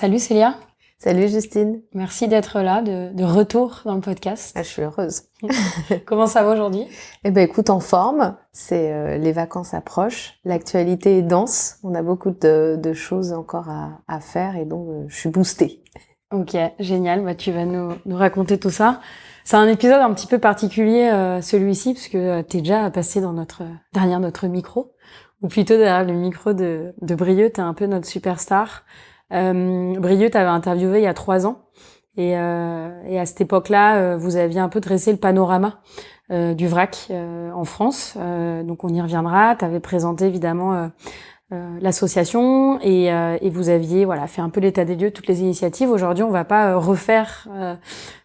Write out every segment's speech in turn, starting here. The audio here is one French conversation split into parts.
Salut Célia, Salut Justine. merci d'être là, de retour dans le podcast. Je suis heureuse. Comment ça va aujourd'hui? Eh ben écoute, en forme, les vacances approchent, l'actualité est dense, on a beaucoup de choses encore à faire et donc je suis boostée. Ok, génial, tu vas nous raconter tout ça. C'est un épisode un petit peu particulier celui-ci, parce que t'es déjà passé derrière notre micro, ou plutôt derrière le micro de Brieux, t'es un peu notre superstar. Brieux t'avais interviewé il y a 3 ans, et à cette époque-là, vous aviez un peu dressé le panorama du vrac en France. Donc on y reviendra. T'avais présenté évidemment l'association et vous aviez fait un peu l'état des lieux, toutes les initiatives. Aujourd'hui, on va pas refaire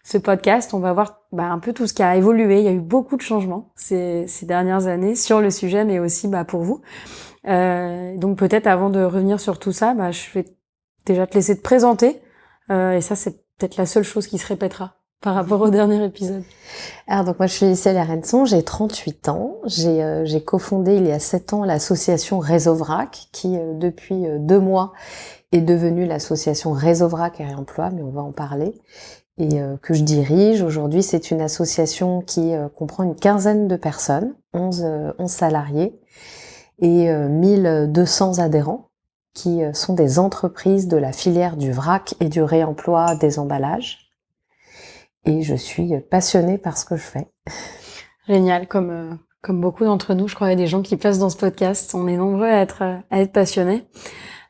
ce podcast. On va voir un peu tout ce qui a évolué. Il y a eu beaucoup de changements ces dernières années sur le sujet, mais aussi pour vous. Donc peut-être avant de revenir sur tout ça, je vais déjà te laisser te présenter. Et ça, c'est peut-être la seule chose qui se répétera par rapport au dernier épisode. Alors donc moi je suis Célia Renson, j'ai 38 ans, j'ai cofondé il y a 7 ans l'association Réseau Vrac qui depuis 2 mois est devenue l'association Réseau Vrac et Réemploi, mais on va en parler, et que je dirige. Aujourd'hui c'est une association qui comprend une quinzaine de personnes, 11 salariés et 1200 adhérents qui sont des entreprises de la filière du vrac et du réemploi des emballages. Et je suis passionnée par ce que je fais. Génial, comme beaucoup d'entre nous, je crois qu'il y a des gens qui passent dans ce podcast. On est nombreux à être passionnés.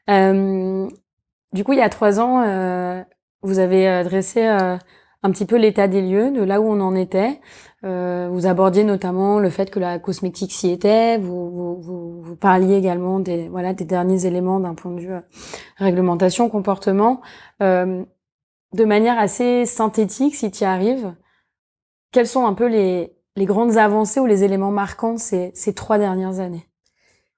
Du coup, il y a 3 ans, vous avez dressé un petit peu l'état des lieux de là où on en était. Vous abordiez notamment le fait que la cosmétique s'y était. Vous parliez également des derniers éléments d'un point de vue réglementation, comportement. De manière assez synthétique, si tu y arrives, quelles sont un peu les grandes avancées ou les éléments marquants ces 3 dernières années?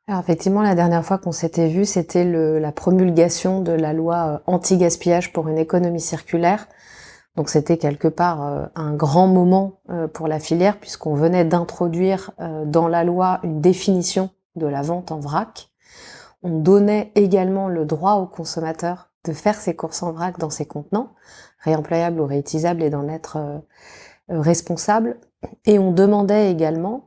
Alors effectivement, la dernière fois qu'on s'était vu, c'était la promulgation de la loi anti-gaspillage pour une économie circulaire. Donc c'était quelque part un grand moment pour la filière, puisqu'on venait d'introduire dans la loi une définition de la vente en vrac. On donnait également le droit aux consommateurs de faire ses courses en vrac dans ses contenants, réemployables ou réutilisables, et d'en être responsable. Et on demandait également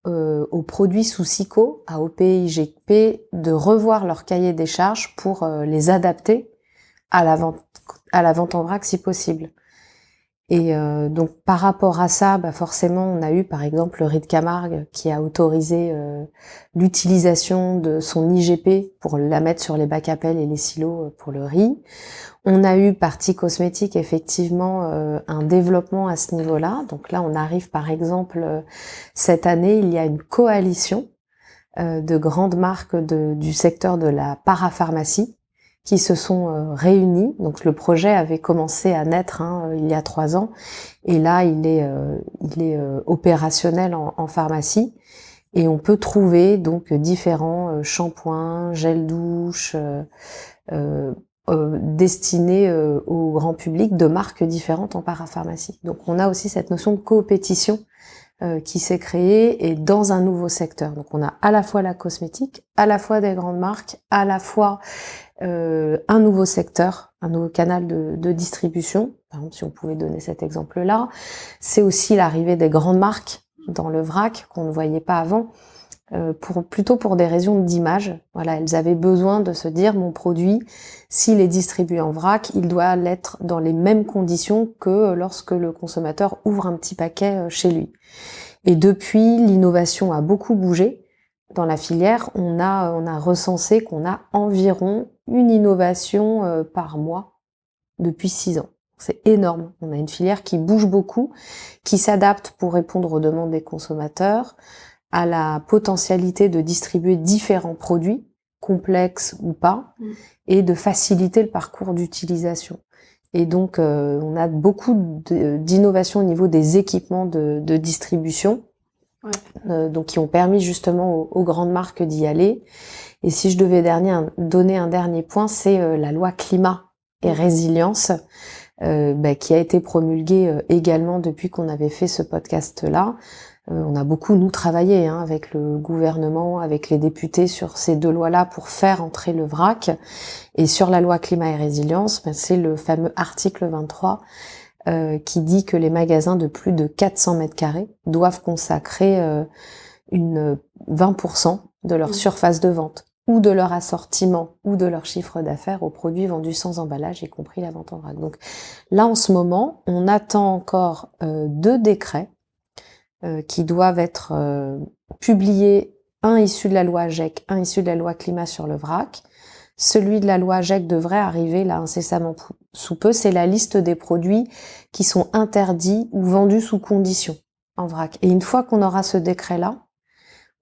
aux produits sous SIQO, AOP, IGP, de revoir leur cahier des charges pour les adapter à la vente en vrac si possible. Et donc par rapport à ça, forcément on a eu par exemple le riz de Camargue qui a autorisé l'utilisation de son IGP pour la mettre sur les bacs à pelles et les silos pour le riz. On a eu Parti Cosmétique effectivement un développement à ce niveau-là. Donc là on arrive par exemple cette année, il y a une coalition de grandes marques du secteur de la parapharmacie qui se sont réunis. Donc le projet avait commencé à naître il y a 3 ans, et là il est opérationnel en pharmacie, et on peut trouver donc différents shampoings, gels douche destinés au grand public de marques différentes en parapharmacie. Donc on a aussi cette notion de coopétition qui s'est créée, et dans un nouveau secteur. Donc on a à la fois la cosmétique, à la fois des grandes marques, à la fois un nouveau secteur, un nouveau canal de distribution. Par exemple, si on pouvait donner cet exemple-là, c'est aussi l'arrivée des grandes marques dans le vrac qu'on ne voyait pas avant, plutôt pour des raisons d'image. Voilà, elles avaient besoin de se dire, mon produit, s'il est distribué en vrac, il doit l'être dans les mêmes conditions que lorsque le consommateur ouvre un petit paquet chez lui. Et depuis, l'innovation a beaucoup bougé. Dans la filière, on a recensé qu'on a environ une innovation par mois depuis 6 ans. C'est énorme. On a une filière qui bouge beaucoup, qui s'adapte pour répondre aux demandes des consommateurs, à la potentialité de distribuer différents produits, complexes ou pas, et de faciliter le parcours d'utilisation. Et donc, on a beaucoup d'innovations au niveau des équipements de distribution, donc qui ont permis justement aux grandes marques d'y aller. Et si je devais donner un dernier point, c'est la loi climat et résilience, qui a été promulguée également depuis qu'on avait fait ce podcast-là, On a beaucoup, nous, travaillé avec le gouvernement, avec les députés sur ces 2 lois-là pour faire entrer le vrac. Et sur la loi climat et résilience, c'est le fameux article 23 qui dit que les magasins de plus de 400 mètres carrés doivent consacrer 20% de leur surface de vente ou de leur assortiment ou de leur chiffre d'affaires aux produits vendus sans emballage, y compris la vente en vrac. Donc là, en ce moment, on attend encore 2 décrets qui doivent être publiés, un issu de la loi GEC, un issu de la loi climat sur le vrac. Celui de la loi GEC devrait arriver là incessamment sous peu. C'est la liste des produits qui sont interdits ou vendus sous condition en vrac. Et une fois qu'on aura ce décret-là,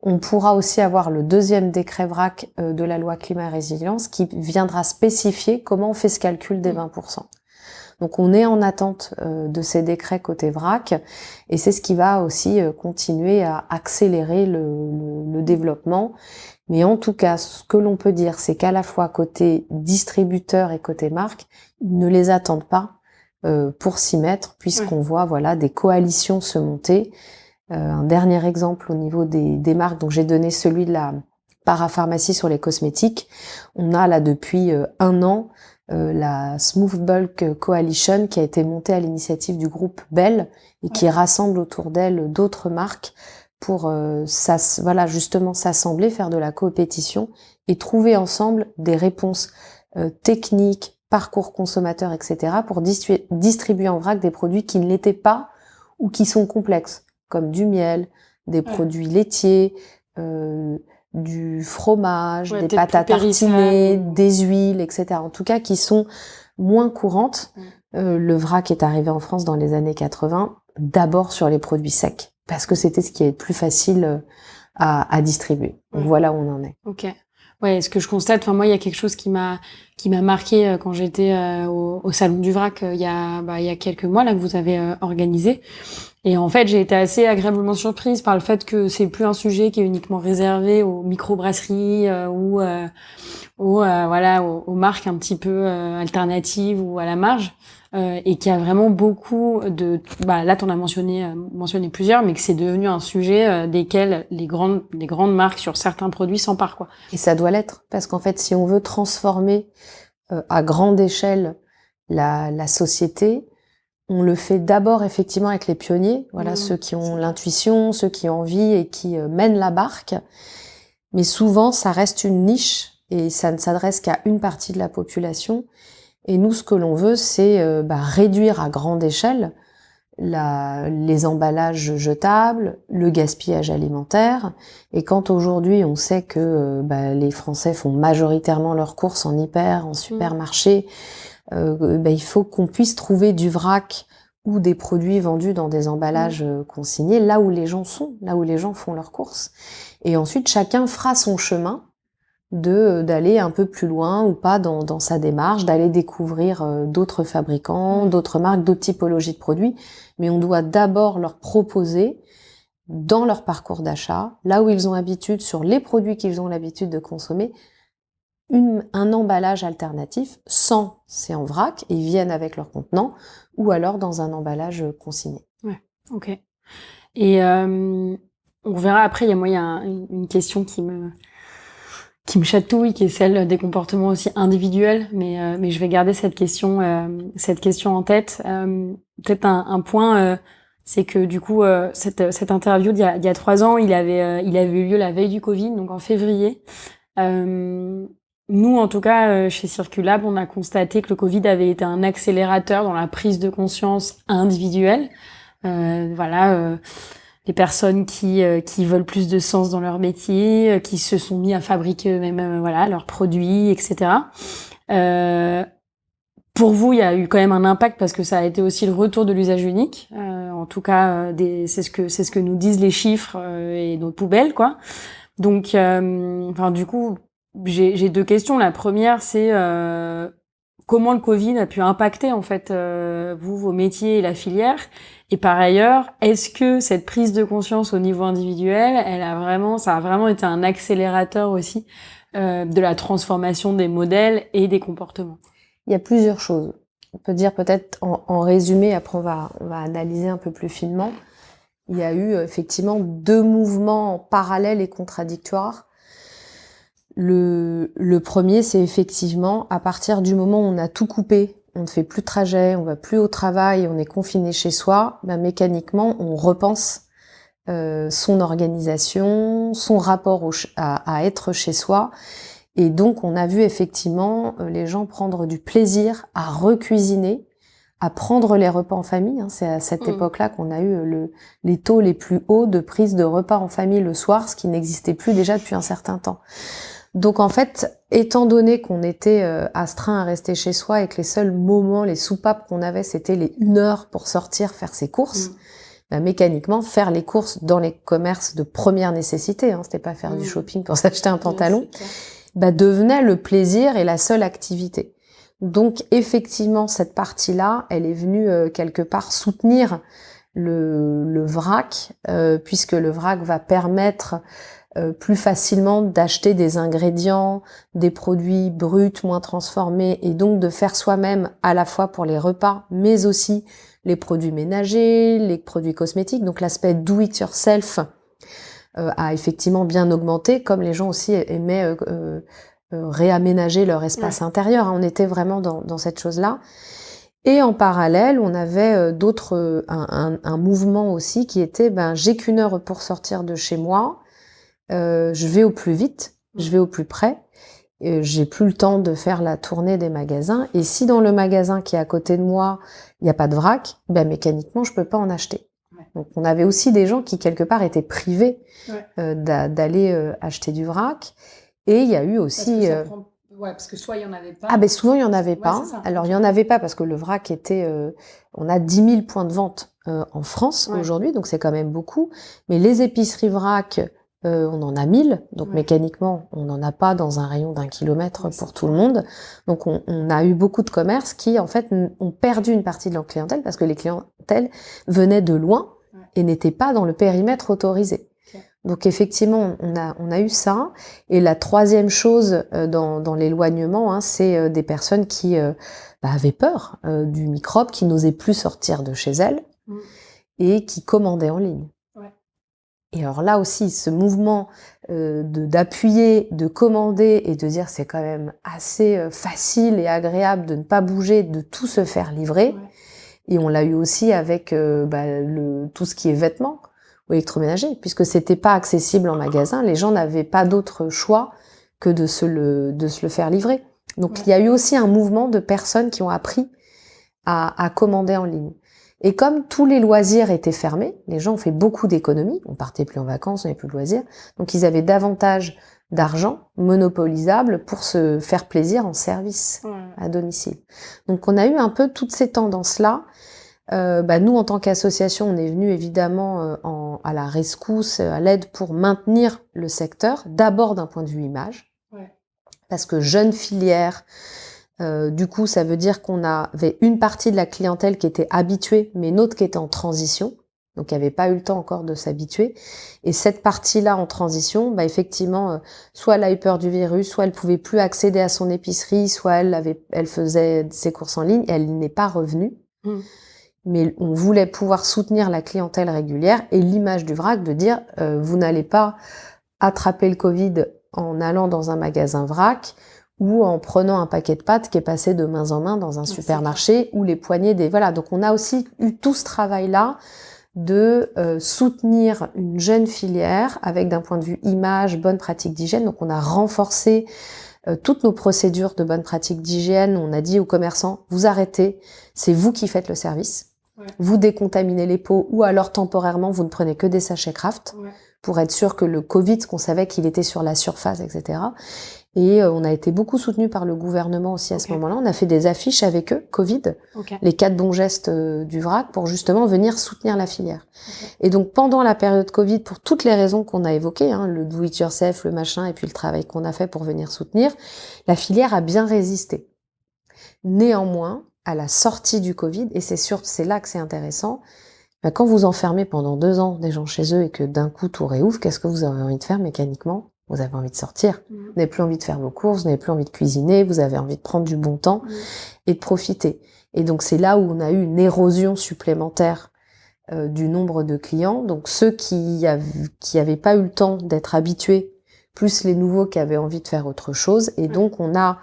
on pourra aussi avoir le 2e décret vrac de la loi climat et résilience qui viendra spécifier comment on fait ce calcul des 20%. Donc on est en attente de ces décrets côté vrac et c'est ce qui va aussi continuer à accélérer le développement. Mais en tout cas, ce que l'on peut dire, c'est qu'à la fois côté distributeur et côté marque, ils ne les attendent pas pour s'y mettre puisqu'on voit des coalitions se monter. Un dernier exemple au niveau des marques, donc j'ai donné celui de la parapharmacie sur les cosmétiques. On a là depuis 1 an la Smooth Bulk Coalition qui a été montée à l'initiative du groupe Bell et qui rassemble autour d'elle d'autres marques pour justement s'assembler, faire de la coopétition et trouver ensemble des réponses techniques, parcours consommateurs, etc. pour distribuer en vrac des produits qui ne l'étaient pas ou qui sont complexes, comme du miel, des produits laitiers, du fromage, des pâtes à tartiner, des huiles, etc. En tout cas, qui sont moins courantes. Le vrac est arrivé en France dans les années 80, d'abord sur les produits secs, parce que c'était ce qui est le plus facile à distribuer. Donc voilà où on en est. Ok. Ouais, ce que je constate, moi, il y a quelque chose qui m'a marqué quand j'étais au salon du vrac il y a quelques mois là que vous avez organisé. Et en fait, j'ai été assez agréablement surprise par le fait que c'est plus un sujet qui est uniquement réservé aux microbrasseries ou aux marques un petit peu alternatives ou à la marge. Et qu'il y a vraiment beaucoup de là t'en as mentionné plusieurs, mais que c'est devenu un sujet desquels les grandes marques sur certains produits s'emparent, quoi. Et ça doit l'être, parce qu'en fait, si on veut transformer à grande échelle la société, on le fait d'abord effectivement avec les pionniers, ceux qui ont l'intuition, ceux qui ont envie et qui mènent la barque. Mais souvent, ça reste une niche et ça ne s'adresse qu'à une partie de la population. Et nous, ce que l'on veut, c'est réduire à grande échelle les emballages jetables, le gaspillage alimentaire. Et quand aujourd'hui, on sait que les Français font majoritairement leurs courses en hyper, en supermarché, il faut qu'on puisse trouver du vrac ou des produits vendus dans des emballages consignés, là où les gens sont, là où les gens font leurs courses. Et ensuite, chacun fera son chemin d'aller un peu plus loin ou pas dans sa démarche, d'aller découvrir d'autres fabricants, d'autres marques, d'autres typologies de produits. Mais on doit d'abord leur proposer, dans leur parcours d'achat, là où ils ont habitude, sur les produits qu'ils ont l'habitude de consommer, un emballage alternatif, sans, c'est en vrac, ils viennent avec leur contenant, ou alors dans un emballage consigné. Ouais, ok. Et on verra après, il y a une question qui me chatouille, qui est celle des comportements aussi individuels, mais je vais garder cette question en tête. Peut-être un point, c'est que du coup, cette interview d'il y a 3 ans, il avait eu lieu la veille du Covid, donc en février. Nous, en tout cas, chez Circulab, on a constaté que le Covid avait été un accélérateur dans la prise de conscience individuelle. Les personnes qui veulent plus de sens dans leur métier, qui se sont mis à fabriquer eux-mêmes leurs produits, etc. Pour vous, il y a eu quand même un impact parce que ça a été aussi le retour de l'usage unique. En tout cas, c'est ce que nous disent les chiffres et nos poubelles, quoi. Donc, du coup, j'ai 2 questions. La première, c'est comment le Covid a pu impacter en fait vos métiers et la filière. Et par ailleurs, est-ce que cette prise de conscience au niveau individuel, ça a vraiment été un accélérateur aussi de la transformation des modèles et des comportements? Il y a plusieurs choses. On peut dire peut-être en résumé, après on va analyser un peu plus finement. Il y a eu effectivement 2 mouvements parallèles et contradictoires. Le premier, c'est effectivement à partir du moment où on a tout coupé, on ne fait plus de trajet, on va plus au travail, on est confiné chez soi, mécaniquement on repense son organisation, son rapport à être chez soi. Et donc on a vu effectivement les gens prendre du plaisir à recuisiner, à prendre les repas en famille. C'est à cette époque-là qu'on a eu les taux les plus hauts de prise de repas en famille le soir, ce qui n'existait plus déjà depuis un certain temps. Donc en fait, étant donné qu'on était astreint à rester chez soi et que les seuls moments, les soupapes qu'on avait, c'était les 1 heure pour sortir faire ses courses, mécaniquement, faire les courses dans les commerces de première nécessité, c'était pas faire du shopping pour s'acheter un pantalon, devenait le plaisir et la seule activité. Donc effectivement, cette partie-là, elle est venue quelque part soutenir le vrac, puisque le vrac va permettre plus facilement d'acheter des ingrédients, des produits bruts, moins transformés, et donc de faire soi-même à la fois pour les repas, mais aussi les produits ménagers, les produits cosmétiques. Donc l'aspect do it yourself a effectivement bien augmenté, comme les gens aussi aimaient réaménager leur espace intérieur. On était vraiment dans cette chose-là. Et en parallèle, on avait un mouvement aussi qui était j'ai qu'1 heure pour sortir de chez moi, je vais au plus vite, je vais au plus près, j'ai plus le temps de faire la tournée des magasins, et si dans le magasin qui est à côté de moi, il n'y a pas de vrac, mécaniquement je peux pas en acheter. Donc on avait aussi des gens qui quelque part étaient privés d'aller acheter du vrac, et il y a eu aussi... parce que soit il y en avait pas. Souvent il y en avait pas. Alors il y en avait pas parce que le vrac était... on a 10 000 points de vente en France aujourd'hui, donc c'est quand même beaucoup. Mais les épiceries vrac, on en a 1000, donc mécaniquement on n'en a pas dans un rayon d'1 kilomètre pour tout le monde. Donc on a eu beaucoup de commerces qui en fait ont perdu une partie de leur clientèle parce que les clientèles venaient de loin et n'étaient pas dans le périmètre autorisé. Donc effectivement, on a eu ça. Et la troisième chose dans l'éloignement, c'est des personnes qui avaient peur du microbe, qui n'osaient plus sortir de chez elles et qui commandaient en ligne. Et alors là aussi, ce mouvement d'appuyer, de commander et de dire c'est quand même assez facile et agréable de ne pas bouger, de tout se faire livrer. Et on l'a eu aussi avec tout ce qui est vêtements ou électroménager, puisque c'était pas accessible en magasin, les gens n'avaient pas d'autre choix que de se le faire livrer. Donc il y a eu aussi un mouvement de personnes qui ont appris à commander en ligne. Et comme tous les loisirs étaient fermés, les gens ont fait beaucoup d'économies, on partait plus en vacances, on n'avait plus de loisirs, donc ils avaient davantage d'argent monopolisable pour se faire plaisir en service à domicile. Donc on a eu un peu toutes ces tendances-là. Nous, en tant qu'association, on est venu évidemment à la rescousse, à l'aide pour maintenir le secteur, d'abord d'un point de vue image, parce que jeune filière, du coup, ça veut dire qu'on avait une partie de la clientèle qui était habituée, mais une autre qui était en transition, donc qui n'avait pas eu le temps encore de s'habituer. Et cette partie-là en transition, effectivement, soit elle a eu peur du virus, soit elle pouvait plus accéder à son épicerie, soit elle faisait ses courses en ligne, et elle n'est pas revenue. Mais on voulait pouvoir soutenir la clientèle régulière et l'image du vrac de dire vous n'allez pas attraper le Covid en allant dans un magasin vrac ou en prenant un paquet de pâtes qui est passé de main en main dans un supermarché ou les poignées des... Voilà, donc on a aussi eu tout ce travail-là de soutenir une jeune filière avec d'un point de vue image, bonne pratique d'hygiène. Donc on a renforcé toutes nos procédures de bonne pratique d'hygiène. On a dit aux commerçants, vous arrêtez, c'est vous qui faites le service. Vous décontaminez les pots ou alors temporairement vous ne prenez que des sachets Kraft pour être sûr que le Covid, qu'on savait qu'il était sur la surface, etc. Et on a été beaucoup soutenu par le gouvernement aussi à ce moment-là. On a fait des affiches avec eux, Covid, les 4 bons gestes du vrac pour justement venir soutenir la filière. Et donc pendant la période Covid, pour toutes les raisons qu'on a évoquées, le do it yourself, le machin et puis le travail qu'on a fait pour venir soutenir, la filière a bien résisté. Néanmoins, à la sortie du Covid, et c'est là que c'est intéressant, quand vous enfermez pendant 2 ans des gens chez eux et que d'un coup tout réouvre, qu'est-ce que vous avez envie de faire mécaniquement ? Vous avez envie de sortir, vous n'avez plus envie de faire vos courses, vous n'avez plus envie de cuisiner, vous avez envie de prendre du bon temps et de profiter. Et donc c'est là où on a eu une érosion supplémentaire du nombre de clients. Donc ceux qui avaient pas eu le temps d'être habitués, plus les nouveaux qui avaient envie de faire autre chose. Et donc on a,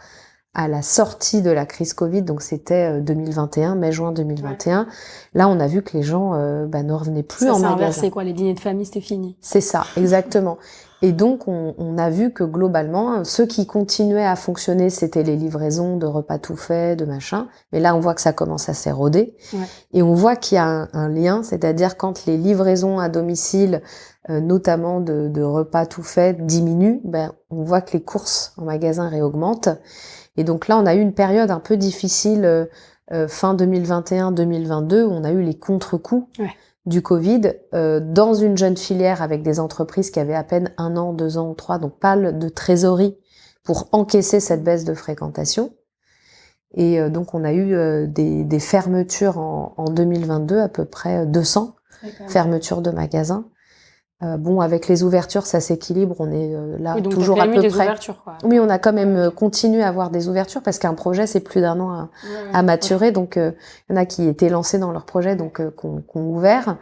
à la sortie de la crise Covid, donc c'était 2021, mai-juin 2021, là on a vu que les gens ne revenaient plus en magasin. Ça s'est inversé, quoi, les dîners de famille c'était fini. C'est ça, exactement. Et donc, on a vu que globalement, ceux qui continuaient à fonctionner, c'était les livraisons de repas tout faits, de machin. Mais là, on voit que ça commence à s'éroder. Ouais. Et on voit qu'il y a un lien, c'est-à-dire quand les livraisons à domicile, notamment de repas tout faits, diminuent, on voit que les courses en magasin réaugmentent. Et donc là, on a eu une période un peu difficile, fin 2021-2022, où on a eu les contre-coups. Ouais. Du Covid, dans une jeune filière avec des entreprises qui avaient à peine 1 an, 2 ans ou 3, donc pas de trésorerie pour encaisser cette baisse de fréquentation. Et donc on a eu des fermetures en 2022, à peu près 200 fermetures de magasins. Avec les ouvertures, ça s'équilibre, on est là oui, donc toujours à peu près. Quoi. Oui, on a quand même continué à avoir des ouvertures parce qu'un projet, c'est plus d'1 an à maturer. Ouais. Donc, il y en a qui étaient lancés dans leur projet, donc qu'on ouvert.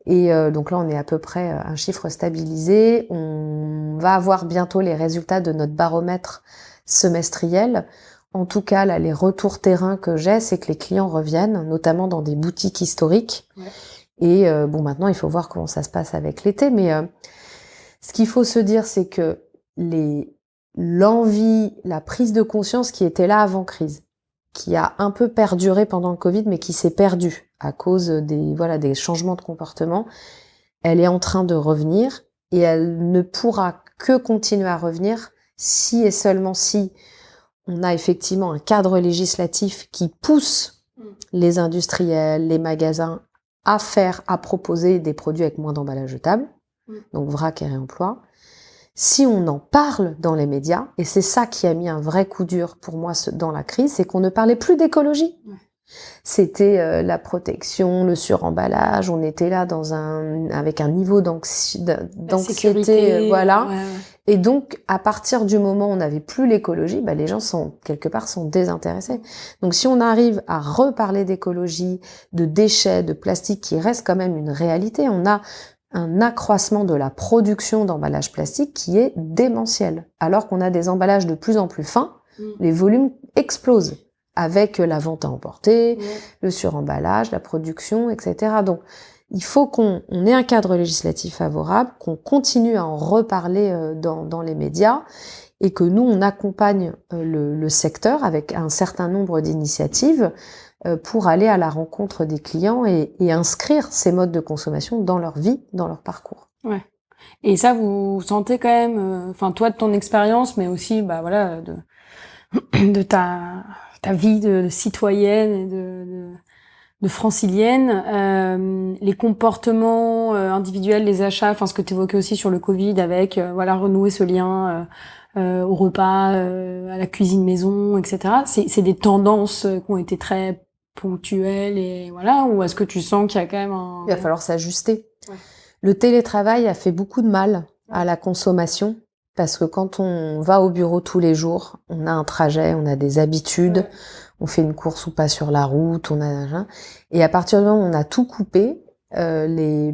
Et donc là, on est à peu près un chiffre stabilisé. On va avoir bientôt les résultats de notre baromètre semestriel. En tout cas, là, les retours terrain que j'ai, c'est que les clients reviennent, notamment dans des boutiques historiques. Ouais. Et maintenant, il faut voir comment ça se passe avec l'été. Mais ce qu'il faut se dire, c'est que l'envie, la prise de conscience qui était là avant crise, qui a un peu perduré pendant le Covid, mais qui s'est perdue à cause des changements de comportement, elle est en train de revenir et elle ne pourra que continuer à revenir si et seulement si on a effectivement un cadre législatif qui pousse les industriels, les magasins à proposer des produits avec moins d'emballage jetable, donc vrac et réemploi. Si on en parle dans les médias, et c'est ça qui a mis un vrai coup dur pour moi dans la crise, c'est qu'on ne parlait plus d'écologie. C'était la protection, le suremballage, on était là avec un niveau d'anxiété, voilà. Ouais. Et donc, à partir du moment où on n'avait plus l'écologie, les gens quelque part sont désintéressés. Donc, si on arrive à reparler d'écologie, de déchets, de plastique, qui reste quand même une réalité, on a un accroissement de la production d'emballages plastiques qui est démentiel. Alors qu'on a des emballages de plus en plus fins, les volumes explosent avec la vente à emporter, le suremballage, la production, etc. Donc, il faut qu'on ait un cadre législatif favorable, qu'on continue à en reparler dans les médias et que nous, on accompagne le secteur avec un certain nombre d'initiatives pour aller à la rencontre des clients et inscrire ces modes de consommation dans leur vie, dans leur parcours. Ouais. Et ça, vous sentez quand même, toi de ton expérience, mais aussi, de ta vie de citoyenne et de francilienne, les comportements individuels, les achats, ce que tu évoquais aussi sur le Covid avec renouer ce lien au repas, à la cuisine maison, etc. C'est des tendances qui ont été très ponctuelles et ou est-ce que tu sens qu'il y a quand même Il va falloir s'ajuster. Ouais. Le télétravail a fait beaucoup de mal à la consommation. Parce que quand on va au bureau tous les jours, on a un trajet, on a des habitudes, on fait une course ou pas sur la route, et à partir du moment où on a tout coupé, ce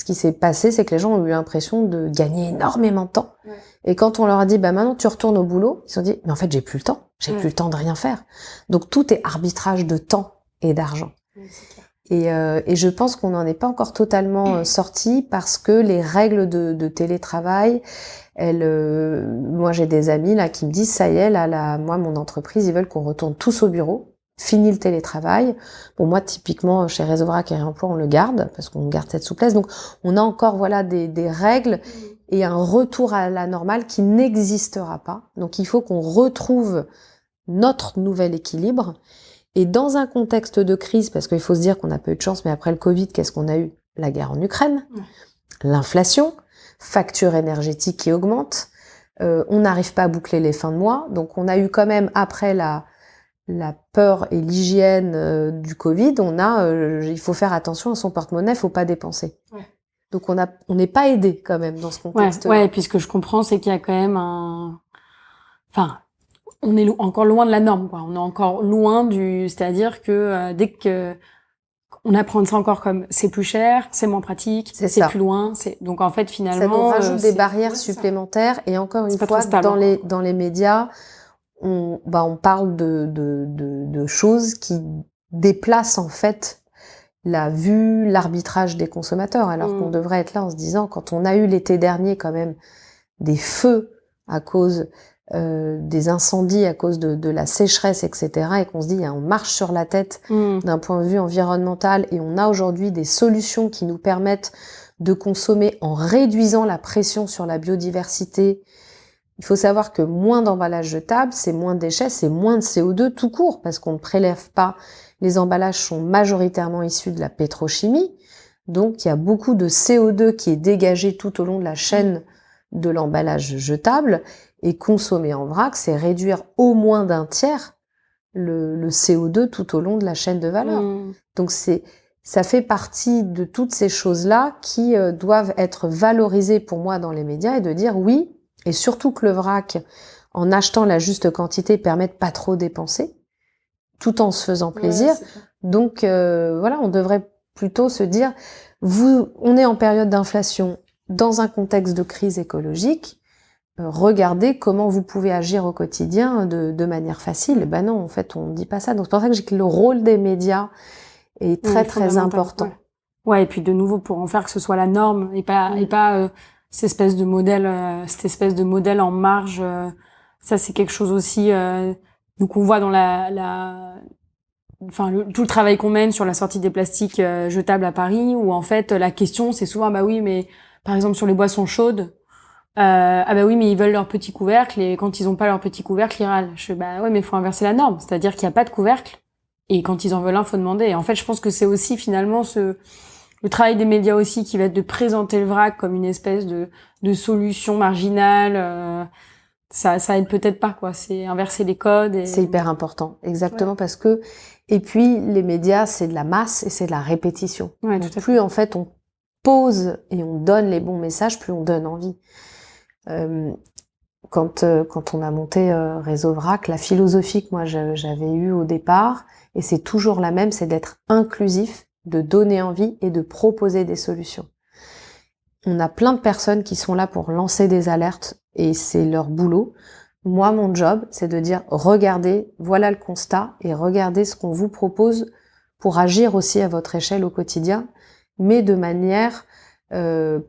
qui s'est passé, c'est que les gens ont eu l'impression de gagner énormément de temps. Ouais. Et quand on leur a dit, maintenant tu retournes au boulot, ils se sont dit, mais en fait j'ai plus le temps, plus le temps de rien faire. Donc tout est arbitrage de temps et d'argent. Ouais, c'est clair. Et je pense qu'on n'en est pas encore totalement sorti parce que les règles de télétravail, moi j'ai des amis là qui me disent ça y est, moi mon entreprise, ils veulent qu'on retourne tous au bureau, fini le télétravail. Bon, moi typiquement chez Réseau Vrac et Réemploi on le garde parce qu'on garde cette souplesse. Donc on a encore des règles et un retour à la normale qui n'existera pas. Donc il faut qu'on retrouve notre nouvel équilibre. Et dans un contexte de crise, parce qu'il faut se dire qu'on n'a pas eu de chance, mais après le Covid, qu'est-ce qu'on a eu? La guerre en Ukraine, l'inflation, facture énergétique qui augmente, on n'arrive pas à boucler les fins de mois, donc on a eu quand même, après la peur et l'hygiène du Covid, il faut faire attention à son porte-monnaie, il faut pas dépenser. Ouais. Donc on n'est pas aidé quand même dans ce contexte-là. Ouais, et puis ce que je comprends, c'est qu'il y a quand même on est encore loin de la norme, quoi. On est encore loin c'est-à-dire que dès que on apprend ça encore comme c'est plus cher, c'est moins pratique, c'est plus loin. Donc en fait finalement, ça nous rajoute des barrières supplémentaires. Et encore une fois, dans les médias, on parle de choses qui déplacent en fait la vue, l'arbitrage des consommateurs, alors qu'on devrait être là en se disant, quand on a eu l'été dernier quand même des feux à cause des incendies, à cause de la sécheresse, etc., et qu'on se dit, on marche sur la tête d'un point de vue environnemental, et on a aujourd'hui des solutions qui nous permettent de consommer en réduisant la pression sur la biodiversité. Il faut savoir que moins d'emballages jetables, c'est moins de déchets, c'est moins de CO2 tout court, parce qu'on ne prélève pas. Les emballages sont majoritairement issus de la pétrochimie, donc il y a beaucoup de CO2 qui est dégagé tout au long de la chaîne de l'emballage jetable, et consommer en vrac, c'est réduire au moins d'un tiers le CO2 tout au long de la chaîne de valeur. Donc ça fait partie de toutes ces choses-là qui doivent être valorisées pour moi dans les médias, et de dire oui, et surtout que le vrac, en achetant la juste quantité, permet de pas trop dépenser, tout en se faisant plaisir. Donc voilà, on devrait plutôt se dire, on est en période d'inflation, dans un contexte de crise écologique, regardez comment vous pouvez agir au quotidien de manière facile. Ben non, en fait, on ne dit pas ça. Donc c'est pour ça que j'ai que le rôle des médias est très très important. Ouais, et puis de nouveau, pour en faire que ce soit la norme, et pas cette espèce de modèle en marge. Ça, c'est quelque chose aussi donc on voit dans tout le travail qu'on mène sur la sortie des plastiques jetables à Paris, où en fait la question c'est souvent bah oui, mais par exemple sur les boissons chaudes, ah bah oui, mais ils veulent leur petit couvercle, et quand ils ont pas leur petit couvercle, ils râlent. Bah ouais, mais faut inverser la norme, c'est-à-dire qu'il y a pas de couvercle, et quand ils en veulent un, faut demander. Et en fait, je pense que c'est aussi finalement le travail des médias aussi, qui va être de présenter le vrac comme une espèce de solution marginale. Ça aide peut-être pas, quoi. C'est inverser les codes. C'est hyper important, exactement, parce que, et puis les médias, c'est de la masse et c'est de la répétition. Ouais, donc plus en fait on pose et on donne les bons messages, plus on donne envie. Quand on a monté Réseau Vrac, la philosophie que moi j'avais eue au départ, et c'est toujours la même, c'est d'être inclusif, de donner envie et de proposer des solutions. On a plein de personnes qui sont là pour lancer des alertes, et c'est leur boulot. Moi, mon job, c'est de dire, regardez, voilà le constat, et regardez ce qu'on vous propose pour agir aussi à votre échelle au quotidien, mais de manière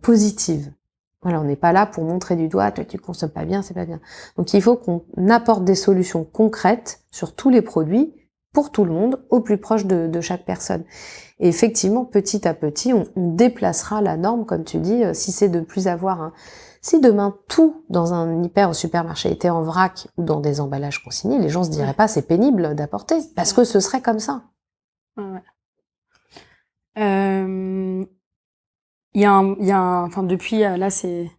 positive. Voilà, on n'est pas là pour montrer du doigt, toi tu consommes pas bien, c'est pas bien. Donc il faut qu'on apporte des solutions concrètes sur tous les produits, pour tout le monde, au plus proche de chaque personne. Et effectivement, petit à petit, on déplacera la norme, comme tu dis, si c'est de plus avoir si demain tout dans un hyper supermarché était en vrac ou dans des emballages consignés, les gens se diraient pas c'est pénible d'apporter, parce que ce serait comme ça. Ouais. Enfin depuis là ces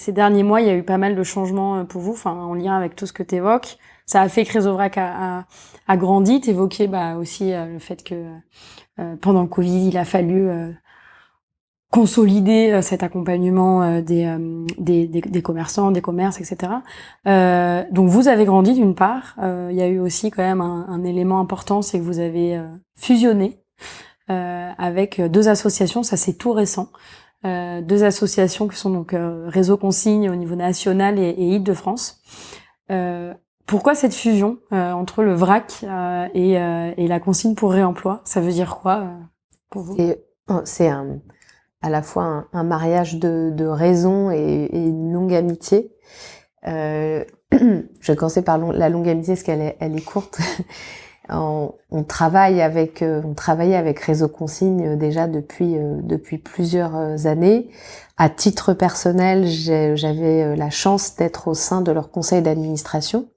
derniers mois, il y a eu pas mal de changements pour vous, enfin en lien avec tout ce que tu évoques. Ça a fait que Réseau Vrac a grandi. T'évoquais aussi le fait que pendant le Covid, il a fallu consolider cet accompagnement des commerçants, des commerces, etc. Donc vous avez grandi d'une part. Il y a eu aussi quand même un élément important, c'est que vous avez fusionné avec deux associations, ça c'est tout récent. Deux associations qui sont donc Réseau Consigne au niveau national et Île-de-France. Pourquoi cette fusion entre le vrac et la consigne pour réemploi? Ça veut dire quoi pour vous? C'est à la fois un mariage de raison et une longue amitié. Je vais commencer par la longue amitié parce qu'elle est courte. On travaillait avec Réseau Consigne déjà depuis plusieurs années. À titre personnel, j'avais la chance d'être au sein de leur conseil d'administration,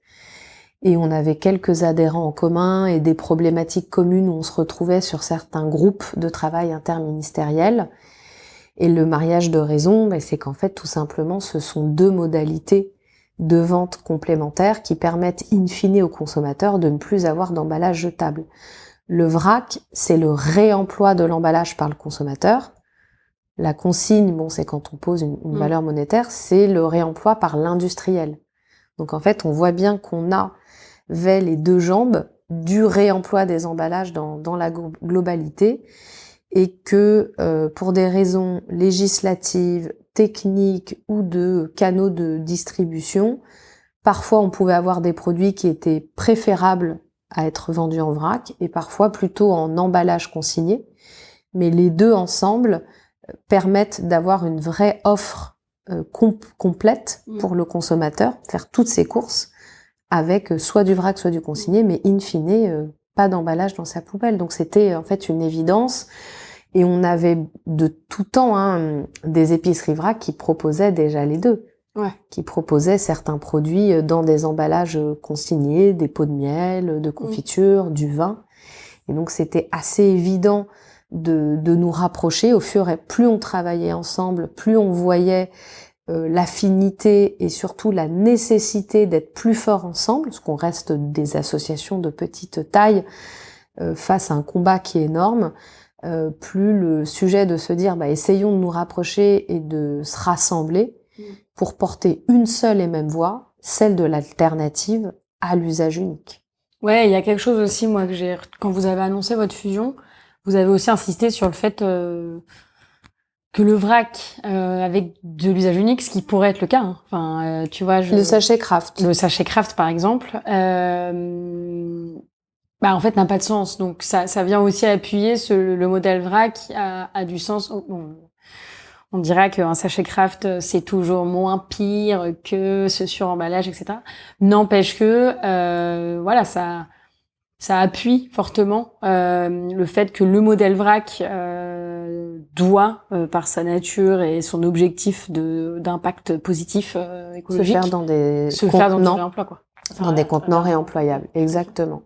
et on avait quelques adhérents en commun et des problématiques communes où on se retrouvait sur certains groupes de travail interministériels. Et le mariage de raison, c'est qu'en fait, tout simplement, ce sont deux modalités de vente complémentaires qui permettent in fine aux consommateurs de ne plus avoir d'emballage jetable. Le vrac, c'est le réemploi de l'emballage par le consommateur. La consigne, c'est quand on pose une valeur monétaire, c'est le réemploi par l'industriel. Donc en fait, on voit bien qu'on avait les deux jambes du réemploi des emballages dans la globalité, et que pour des raisons législatives, techniques ou de canaux de distribution, parfois on pouvait avoir des produits qui étaient préférables à être vendus en vrac et parfois plutôt en emballage consigné. Mais les deux ensemble permettent d'avoir une vraie offre complète pour le consommateur, faire toutes ses courses avec soit du vrac, soit du consigné, mais in fine, pas d'emballage dans sa poubelle. Donc c'était en fait une évidence. Et on avait de tout temps des épiceries vrac qui proposaient déjà les deux. Ouais. Qui proposaient certains produits dans des emballages consignés, des pots de miel, de confiture, du vin. Et donc c'était assez évident de nous rapprocher. Au fur et plus on travaillait ensemble, plus on voyait l'affinité et surtout la nécessité d'être plus forts ensemble, parce qu'on reste des associations de petite taille face à un combat qui est énorme. Plus le sujet de se dire essayons de nous rapprocher et de se rassembler pour porter une seule et même voix, celle de l'alternative à l'usage unique. Ouais, il y a quelque chose aussi, moi, quand vous avez annoncé votre fusion, vous avez aussi insisté sur le fait que le vrac avec de l'usage unique, ce qui pourrait être le cas, hein. Enfin, tu vois, le sachet Kraft. Le sachet Kraft, par exemple, en fait, n'a pas de sens. Donc, ça vient aussi appuyer le modèle vrac a du sens. Bon, on dirait qu'un sachet Kraft, c'est toujours moins pire que ce suremballage, etc. N'empêche que, voilà, ça appuie fortement le fait que le modèle vrac doit, par sa nature et son objectif d'impact positif écologique, se faire dans des réemploi, quoi. Enfin, dans des contenants réemployables, exactement.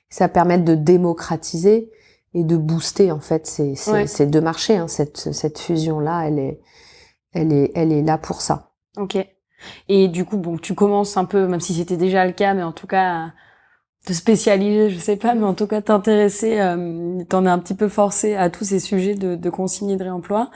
Ça permet de démocratiser et de booster en fait ces deux marchés. Cette fusion-là, elle est là pour ça. Ok. Et du coup, bon, tu commences un peu, même si c'était déjà le cas, mais en tout cas, à te spécialiser, je sais pas, mais en tout cas t'intéresser, t'en es un petit peu forcé à tous ces sujets de consigne et de réemploi.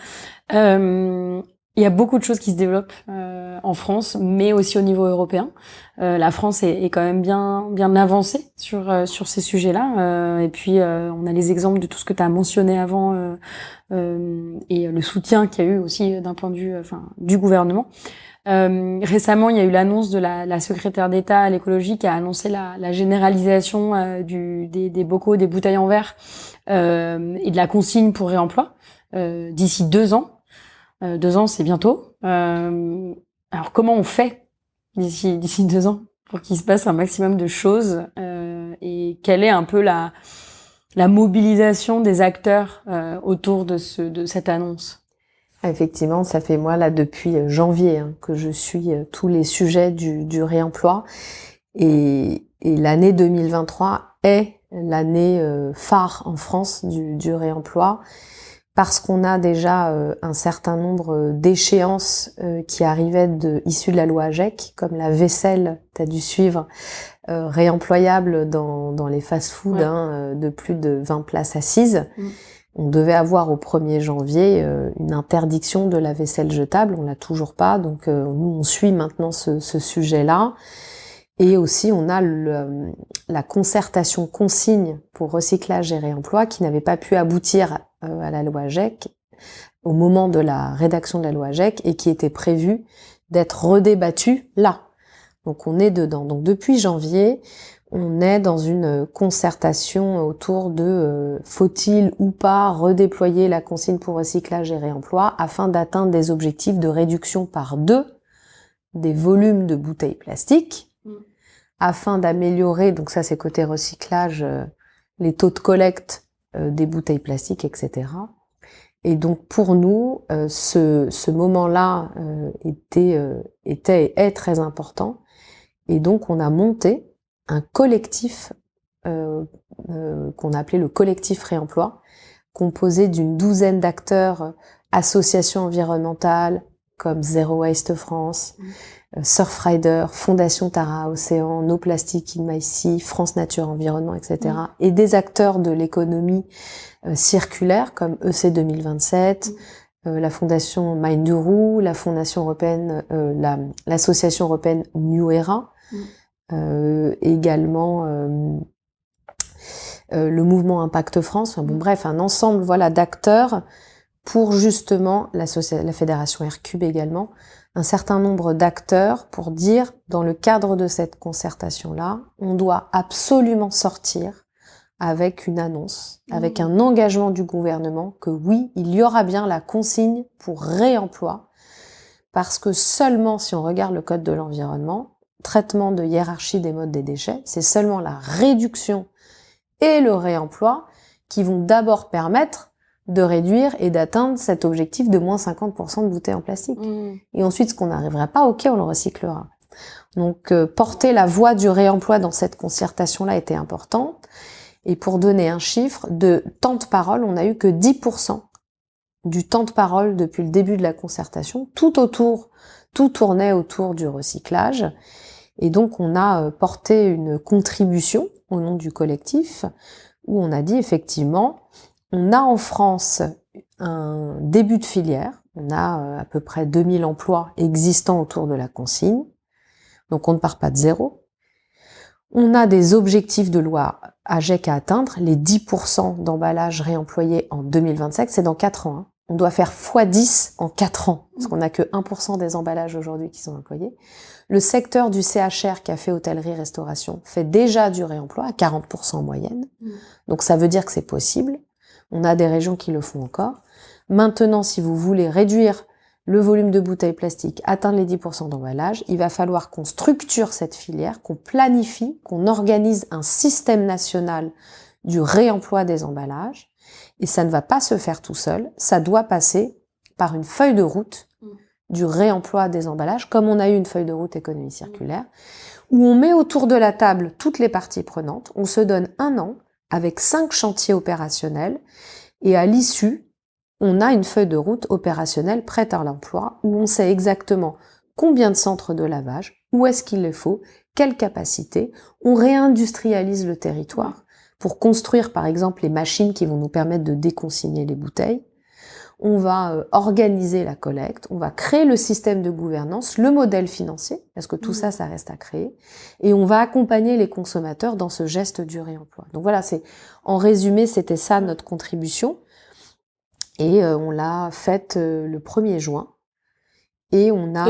Il y a beaucoup de choses qui se développent en France, mais aussi au niveau européen. La France est quand même bien avancée sur ces sujets-là. Et puis on a les exemples de tout ce que tu as mentionné avant et le soutien qu'il y a eu aussi d'un point de vue, du gouvernement. Récemment, il y a eu l'annonce de la secrétaire d'État à l'écologie qui a annoncé la généralisation des bocaux, des bouteilles en verre et de la consigne pour réemploi d'ici 2 ans. 2 ans, c'est bientôt. Alors, comment on fait d'ici 2 ans pour qu'il se passe un maximum de choses et quelle est un peu la mobilisation des acteurs autour de cette annonce? Effectivement, ça fait moi là depuis janvier que je suis tous les sujets du réemploi et l'année 2023 est l'année phare en France du réemploi parce qu'on a déjà un certain nombre d'échéances qui arrivaient issues de la loi AGEC, comme la vaisselle, t'as dû suivre, réemployable dans les fast-foods de plus de 20 places assises. On devait avoir au 1er janvier une interdiction de la vaisselle jetable, on l'a toujours pas, donc nous on suit maintenant ce sujet-là. Et aussi on a la concertation consigne pour recyclage et réemploi qui n'avait pas pu aboutir à la loi AGEC au moment de la rédaction de la loi AGEC et qui était prévue d'être redébattue là. Donc on est dedans. Donc depuis janvier, on est dans une concertation autour de faut-il ou pas redéployer la consigne pour recyclage et réemploi afin d'atteindre des objectifs de réduction par 2 des volumes de bouteilles plastiques, afin d'améliorer, donc ça c'est côté recyclage, les taux de collecte des bouteilles plastiques, etc. Et donc pour nous, ce moment-là est très important. Et donc on a monté un collectif qu'on appelait le collectif réemploi, composé d'une 12aine d'acteurs, associations environnementales comme Zero Waste France, Surfrider, Fondation Tara Océan, No Plastic in My Sea, France Nature Environnement, etc. Et des acteurs de l'économie circulaire comme EC 2027, la Fondation Minduru, la Fondation européenne, l'association européenne New Era, également le mouvement Impact France, enfin bon bref, un ensemble voilà d'acteurs pour justement la fédération Aircube également, un certain nombre d'acteurs pour dire, dans le cadre de cette concertation-là, on doit absolument sortir avec une annonce, avec un engagement du gouvernement que oui, il y aura bien la consigne pour réemploi, parce que seulement si on regarde le code de l'environnement, traitement de hiérarchie des modes des déchets, c'est seulement la réduction et le réemploi qui vont d'abord permettre de réduire et d'atteindre cet objectif de moins 50% de bouteilles en plastique. Et ensuite, ce qu'on n'arrivera pas, ok, on le recyclera. Donc, porter la voix du réemploi dans cette concertation-là était important. Et pour donner un chiffre, de temps de parole, on n'a eu que 10% du temps de parole depuis le début de la concertation. Tout tournait autour du recyclage. Et donc, on a porté une contribution au nom du collectif où on a dit effectivement, on a en France un début de filière. On a à peu près 2000 emplois existants autour de la consigne. Donc, on ne part pas de zéro. On a des objectifs de loi AGEC à atteindre, les 10% d'emballage réemployés en 2025, c'est dans 4 ans. On doit faire x10 en 4 ans, parce qu'on n'a que 1% des emballages aujourd'hui qui sont employés. Le secteur du CHR, café, hôtellerie, restauration, fait déjà du réemploi à 40% en moyenne. Donc ça veut dire que c'est possible. On a des régions qui le font encore. Maintenant, si vous voulez réduire le volume de bouteilles plastiques, atteindre les 10% d'emballage, il va falloir qu'on structure cette filière, qu'on planifie, qu'on organise un système national du réemploi des emballages. Et ça ne va pas se faire tout seul, ça doit passer par une feuille de route du réemploi des emballages, comme on a eu une feuille de route économie circulaire, où on met autour de la table toutes les parties prenantes, on se donne 1 an avec 5 chantiers opérationnels, et à l'issue, on a une feuille de route opérationnelle prête à l'emploi, où on sait exactement combien de centres de lavage, où est-ce qu'il les faut, quelle capacité, on réindustrialise le territoire pour construire par exemple les machines qui vont nous permettre de déconsigner les bouteilles, on va organiser la collecte, on va créer le système de gouvernance, le modèle financier, parce que tout ça, ça reste à créer, et on va accompagner les consommateurs dans ce geste du réemploi. Donc voilà, en résumé, c'était ça notre contribution. Et on l'a faite le 1er juin. Et on a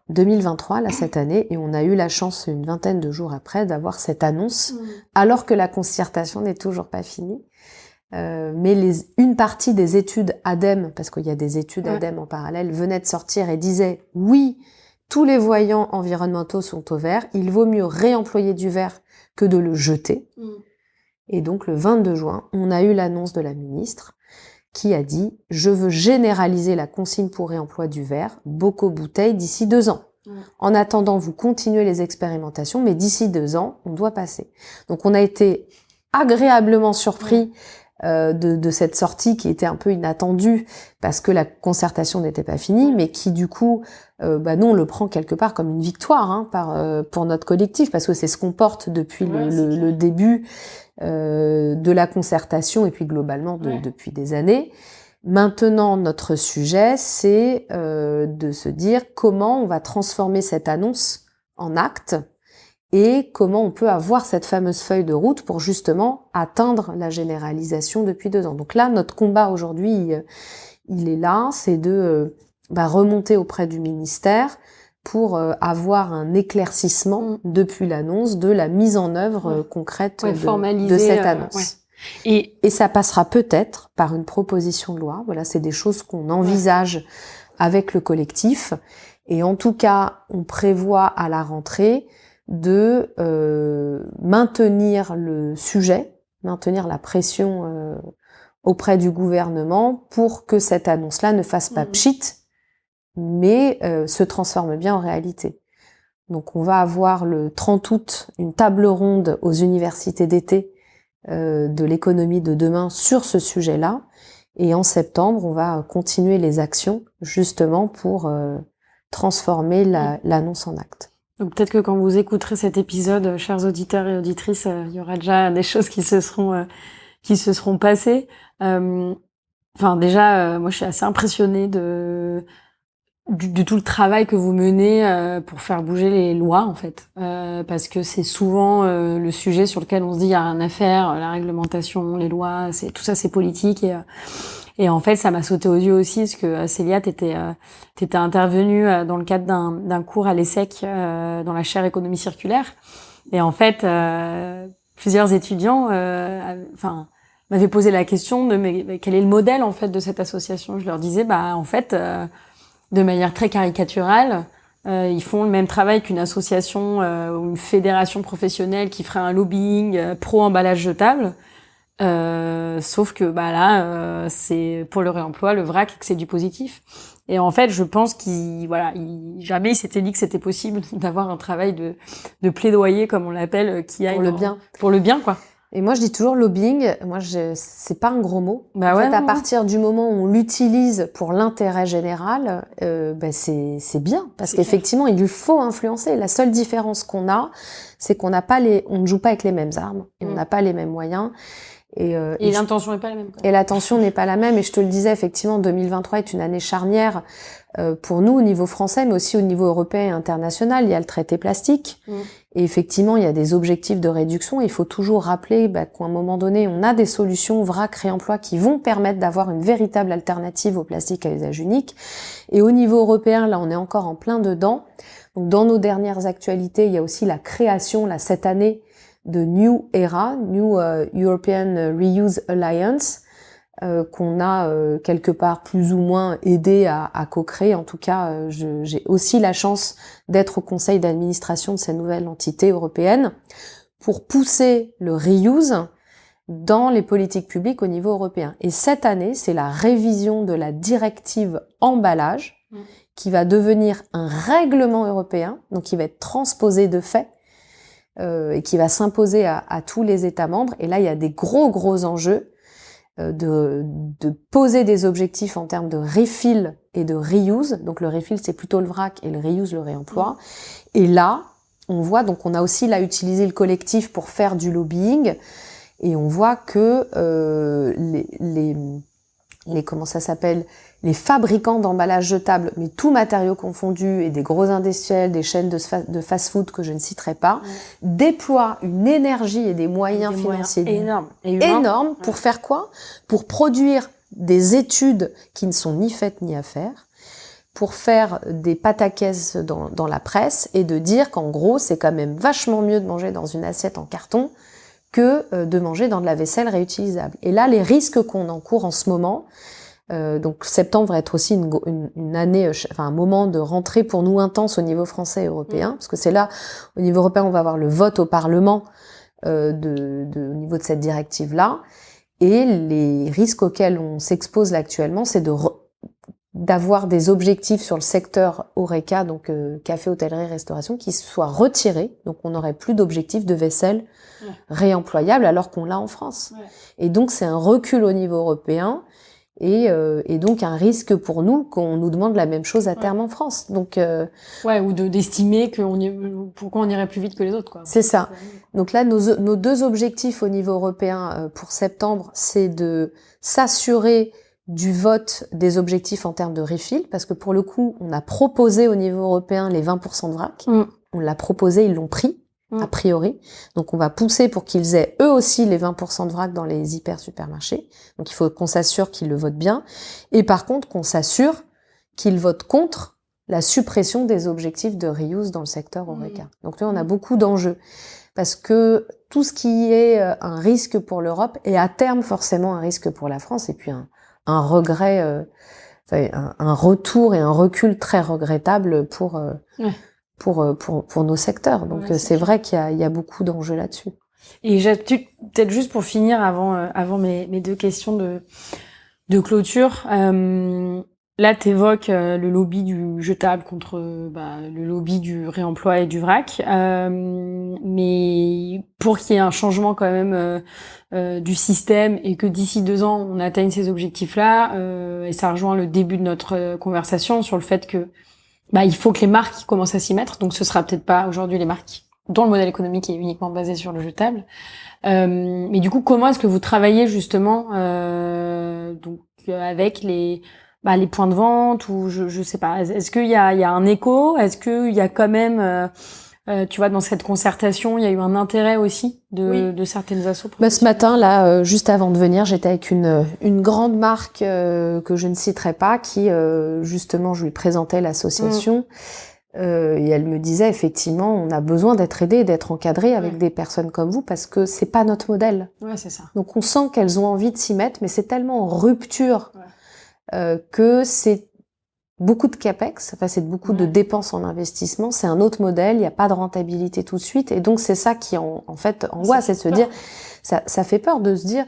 2023 là cette année, et on a eu la chance une vingtaine de jours après d'avoir cette annonce, alors que la concertation n'est toujours pas finie. Mais une partie des études ADEME, parce qu'il y a des études ADEME en parallèle, venaient de sortir et disaient oui, tous les voyants environnementaux sont au vert, il vaut mieux réemployer du verre que de le jeter. Et donc le 22 juin, on a eu l'annonce de la ministre qui a dit « Je veux généraliser la consigne pour réemploi du verre, bocaux, bouteilles, d'ici 2 ans. En attendant, vous continuez les expérimentations, mais d'ici 2 ans, on doit passer. » Donc on a été agréablement surpris de cette sortie qui était un peu inattendue parce que la concertation n'était pas finie, mais qui du coup, nous on le prend quelque part comme une victoire pour notre collectif, parce que c'est ce qu'on porte depuis le début de la concertation et puis globalement depuis des années. Maintenant, notre sujet, c'est de se dire comment on va transformer cette annonce en acte et comment on peut avoir cette fameuse feuille de route pour justement atteindre la généralisation depuis 2 ans. Donc là, notre combat aujourd'hui, il est là, c'est de remonter auprès du ministère pour avoir un éclaircissement depuis l'annonce de la mise en œuvre concrète de cette annonce. Et ça passera peut-être par une proposition de loi. Voilà, c'est des choses qu'on envisage avec le collectif. Et en tout cas, on prévoit à la rentrée de maintenir le sujet, maintenir la pression auprès du gouvernement pour que cette annonce-là ne fasse pas pchit, mais se transforme bien en réalité. Donc on va avoir le 30 août une table ronde aux universités d'été de l'économie de demain sur ce sujet-là, et en septembre on va continuer les actions justement pour transformer l'annonce en acte. Donc peut-être que quand vous écouterez cet épisode, chers auditeurs et auditrices, il y aura déjà des choses qui se seront passées. Enfin déjà, moi je suis assez impressionnée de tout le travail que vous menez pour faire bouger les lois, en fait. Parce que c'est souvent le sujet sur lequel on se dit il y a rien à faire, la réglementation, les lois, tout ça c'est politique. Et en fait, ça m'a sauté aux yeux aussi, parce que Célia, t'étais intervenue dans le cadre d'un cours à l'ESSEC dans la chaire économie circulaire. Et en fait, plusieurs étudiants m'avaient posé la question de mais quel est le modèle en fait de cette association. Je leur disais en fait de manière très caricaturale, ils font le même travail qu'une association ou une fédération professionnelle qui ferait un lobbying pro emballage jetable. Sauf que là c'est pour le réemploi, le vrac, et que c'est du positif. Et en fait, je pense jamais il s'était dit que c'était possible d'avoir un travail de plaidoyer, comme on l'appelle, qui aille pour le bien, quoi. Et moi, je dis toujours lobbying. C'est pas un gros mot. En fait, à partir du moment où on l'utilise pour l'intérêt général, c'est bien. Parce qu'effectivement, il lui faut influencer. La seule différence qu'on a, c'est qu'on on ne joue pas avec les mêmes armes. Et on n'a pas les mêmes moyens. Et l'intention n'est pas la même. Et l'attention n'est pas la même. Et je te le disais, effectivement, 2023 est une année charnière pour nous au niveau français, mais aussi au niveau européen et international. Il y a le traité plastique. Et effectivement, il y a des objectifs de réduction. Il faut toujours rappeler qu'à un moment donné, on a des solutions vrac réemploi qui vont permettre d'avoir une véritable alternative au plastique à usage unique. Et au niveau européen, là, on est encore en plein dedans. Donc, dans nos dernières actualités, il y a aussi la création, là, cette année, de New ERA, New European Reuse Alliance, qu'on a quelque part plus ou moins aidé à co-créer. En tout cas, j'ai aussi la chance d'être au conseil d'administration de cette nouvelle entité européenne pour pousser le reuse dans les politiques publiques au niveau européen. Et cette année, c'est la révision de la directive emballage qui va devenir un règlement européen, donc qui va être transposé de fait, et qui va s'imposer à tous les États membres. Et là, il y a des gros enjeux de poser des objectifs en termes de refill et de reuse. Donc le refill, c'est plutôt le vrac, et le reuse, le réemploi. Et là, on voit, donc on a aussi là utilisé le collectif pour faire du lobbying, et on voit que les fabricants d'emballages jetables, mais tout matériaux confondus, et des gros industriels, des chaînes de fast-food que je ne citerai pas, déploient une énergie et des moyens financiers énormes pour faire quoi? Pour produire des études qui ne sont ni faites ni à faire, pour faire des pataquès dans la presse, et de dire qu'en gros, c'est quand même vachement mieux de manger dans une assiette en carton que de manger dans de la vaisselle réutilisable. Et là, les risques qu'on encourt en ce moment, donc septembre va être aussi une année, un moment de rentrée pour nous intense au niveau français et européen, parce que c'est là, au niveau européen, on va avoir le vote au Parlement au niveau de cette directive-là, et les risques auxquels on s'expose là actuellement, c'est d'avoir des objectifs sur le secteur HoReCa, donc café, hôtellerie, restauration, qui soient retirés, donc on n'aurait plus d'objectifs de vaisselle réemployable alors qu'on l'a en France. Et donc c'est un recul au niveau européen, et donc un risque pour nous qu'on nous demande la même chose à terme en France. Donc ou d'estimer pourquoi on irait plus vite que les autres, quoi. C'est ça. Donc là, nos deux objectifs au niveau européen pour septembre, c'est de s'assurer du vote des objectifs en termes de refill, parce que pour le coup, on a proposé au niveau européen les 20% de vrac. On l'a proposé, ils l'ont pris, a priori. Donc on va pousser pour qu'ils aient eux aussi les 20% de vrac dans les hyper supermarchés. Donc il faut qu'on s'assure qu'ils le votent bien. Et par contre, qu'on s'assure qu'ils votent contre la suppression des objectifs de reuse dans le secteur HoReCa. Donc là, on a beaucoup d'enjeux. Parce que tout ce qui est un risque pour l'Europe est à terme forcément un risque pour la France, et puis un regret, un retour et un recul très regrettable pour nos secteurs. Donc c'est vrai qu'il y a beaucoup d'enjeux là-dessus. Et peut-être juste pour finir avant mes deux questions de clôture, là t'évoques le lobby du jetable contre le lobby du réemploi et du vrac, mais pour qu'il y ait un changement quand même du système, et que d'ici 2 ans on atteigne ces objectifs-là, et ça rejoint le début de notre conversation sur le fait que il faut que les marques commencent à s'y mettre. Donc ce sera peut-être pas aujourd'hui les marques dont le modèle économique est uniquement basé sur le jetable. Mais du coup, comment est-ce que vous travaillez justement avec les les points de vente ou je sais pas. Est-ce qu'il y a un écho? Est-ce qu'il y a quand même tu vois, dans cette concertation, il y a eu un intérêt aussi de certaines assos. Ce matin, là, juste avant de venir, j'étais avec une grande marque que je ne citerai pas, qui justement, je lui présentais l'association. Et elle me disait, effectivement, on a besoin d'être aidé et d'être encadré avec des personnes comme vous, parce que c'est pas notre modèle. Ouais, c'est ça. Donc on sent qu'elles ont envie de s'y mettre, mais c'est tellement en rupture que c'est beaucoup de capex, c'est beaucoup de dépenses en investissement, c'est un autre modèle, il n'y a pas de rentabilité tout de suite, et donc c'est ça qui en fait angoisse, c'est de se dire, ça fait peur de se dire,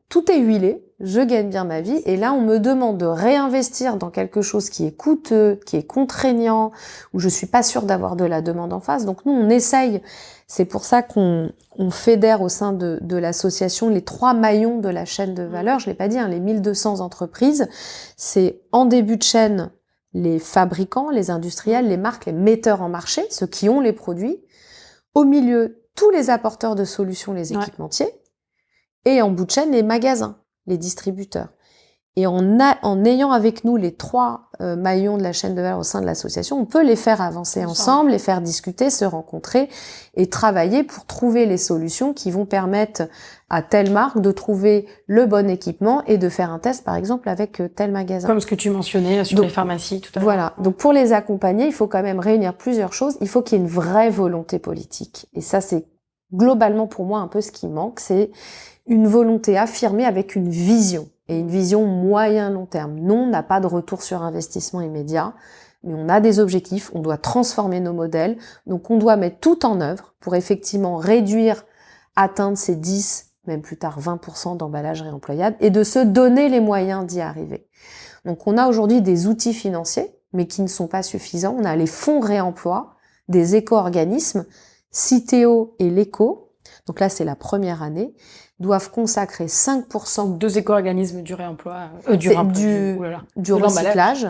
tout est huilé, je gagne bien ma vie, et là on me demande de réinvestir dans quelque chose qui est coûteux, qui est contraignant, où je suis pas sûre d'avoir de la demande en face. Donc nous on essaye, c'est pour ça qu'on fédère au sein de l'association les 3 maillons de la chaîne de valeur. Je l'ai pas dit, les 1200 entreprises, c'est en début de chaîne les fabricants, les industriels, les marques, les metteurs en marché, ceux qui ont les produits. Au milieu, tous les apporteurs de solutions, les équipementiers. Et en bout de chaîne, les magasins, les distributeurs. Et en ayant avec nous les 3 maillons de la chaîne de valeur au sein de l'association, on peut les faire avancer ensemble, les faire discuter, se rencontrer et travailler pour trouver les solutions qui vont permettre à telle marque de trouver le bon équipement et de faire un test, par exemple, avec tel magasin. Comme ce que tu mentionnais sur les pharmacies tout à l'heure. Voilà. Donc, pour les accompagner, il faut quand même réunir plusieurs choses. Il faut qu'il y ait une vraie volonté politique. Et ça, c'est globalement pour moi un peu ce qui manque. C'est une volonté affirmée avec une vision. Et une vision moyen-long terme. Non, on n'a pas de retour sur investissement immédiat, mais on a des objectifs, on doit transformer nos modèles, donc on doit mettre tout en œuvre pour effectivement réduire, atteindre ces 10, même plus tard 20% d'emballage réemployable, et de se donner les moyens d'y arriver. Donc on a aujourd'hui des outils financiers, mais qui ne sont pas suffisants. On a les fonds réemploi, des éco-organismes, Citeo et l'Éco, donc là c'est la première année, doivent consacrer 5%... 2 éco-organismes du réemploi, du recyclage,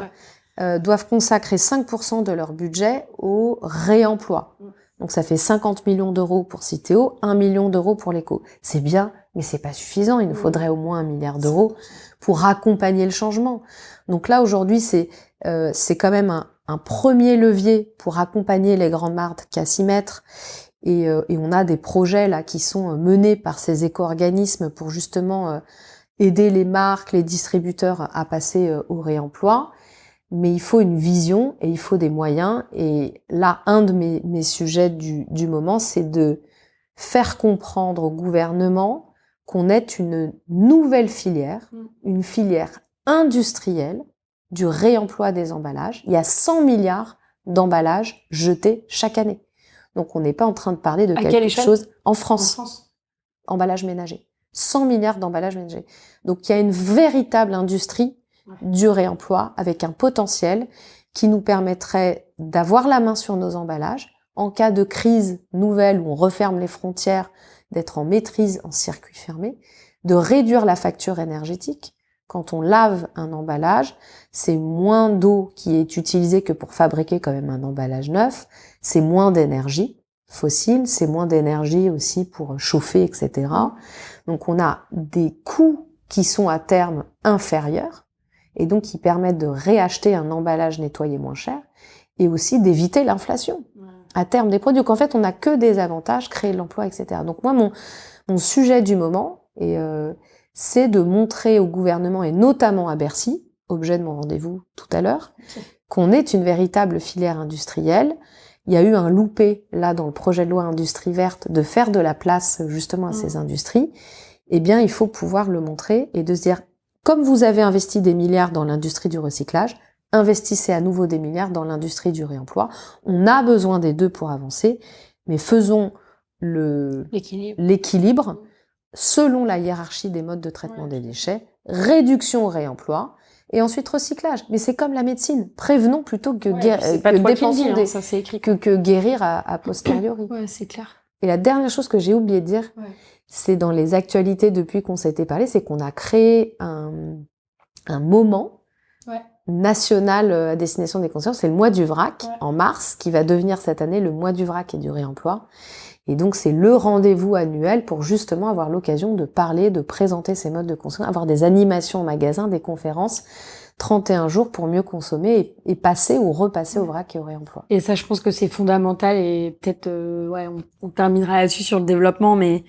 doivent consacrer 5% de leur budget au réemploi. Donc ça fait 50 millions d'euros pour Citeo, 1 million d'euros pour l'Éco. C'est bien, mais c'est pas suffisant. Il nous faudrait au moins 1 milliard d'euros pour accompagner le changement. Donc là, aujourd'hui, c'est quand même un premier levier pour accompagner les grandes marques à s'y mettre. Et on a des projets là qui sont menés par ces éco-organismes pour justement aider les marques, les distributeurs à passer au réemploi. Mais il faut une vision et il faut des moyens. Et là, un de mes sujets du moment, c'est de faire comprendre au gouvernement qu'on est une nouvelle filière, une filière industrielle du réemploi des emballages. Il y a 100 milliards d'emballages jetés chaque année. Donc, on n'est pas en train de parler de quelque chose en France. Emballage ménager. 100 milliards d'emballages ménagers. Donc, il y a une véritable industrie du réemploi avec un potentiel qui nous permettrait d'avoir la main sur nos emballages en cas de crise nouvelle où on referme les frontières, d'être en maîtrise en circuit fermé, de réduire la facture énergétique. Quand on lave un emballage, c'est moins d'eau qui est utilisée que pour fabriquer quand même un emballage neuf, c'est moins d'énergie fossile, c'est moins d'énergie aussi pour chauffer, etc. Donc on a des coûts qui sont à terme inférieurs et donc qui permettent de réacheter un emballage nettoyé moins cher et aussi d'éviter l'inflation à terme des produits. Donc en fait, on n'a que des avantages, créer de l'emploi, etc. Donc moi, mon sujet du moment, c'est de montrer au gouvernement, et notamment à Bercy, objet de mon rendez-vous tout à l'heure, qu'on est une véritable filière industrielle. Il y a eu un loupé, là, dans le projet de loi Industrie verte, de faire de la place, justement, à ces industries. Eh bien, il faut pouvoir le montrer et de se dire, comme vous avez investi des milliards dans l'industrie du recyclage, investissez à nouveau des milliards dans l'industrie du réemploi. On a besoin des deux pour avancer, mais faisons l'équilibre selon la hiérarchie des modes de traitement des déchets, réduction au réemploi, et ensuite recyclage. Mais c'est comme la médecine. Prévenons plutôt que dépenser, ça c'est écrit. que guérir à posteriori. Ouais, c'est clair. Et la dernière chose que j'ai oublié de dire, c'est dans les actualités depuis qu'on s'était parlé, c'est qu'on a créé un moment national à destination des consommateurs. C'est le mois du vrac, en mars, qui va devenir cette année le mois du vrac et du réemploi. Et donc, c'est le rendez-vous annuel pour justement avoir l'occasion de parler, de présenter ces modes de consommation, avoir des animations au magasin, des conférences, 31 jours pour mieux consommer et passer ou repasser au vrac et au réemploi. Et ça, je pense que c'est fondamental et peut-être, on terminera là-dessus sur le développement, mais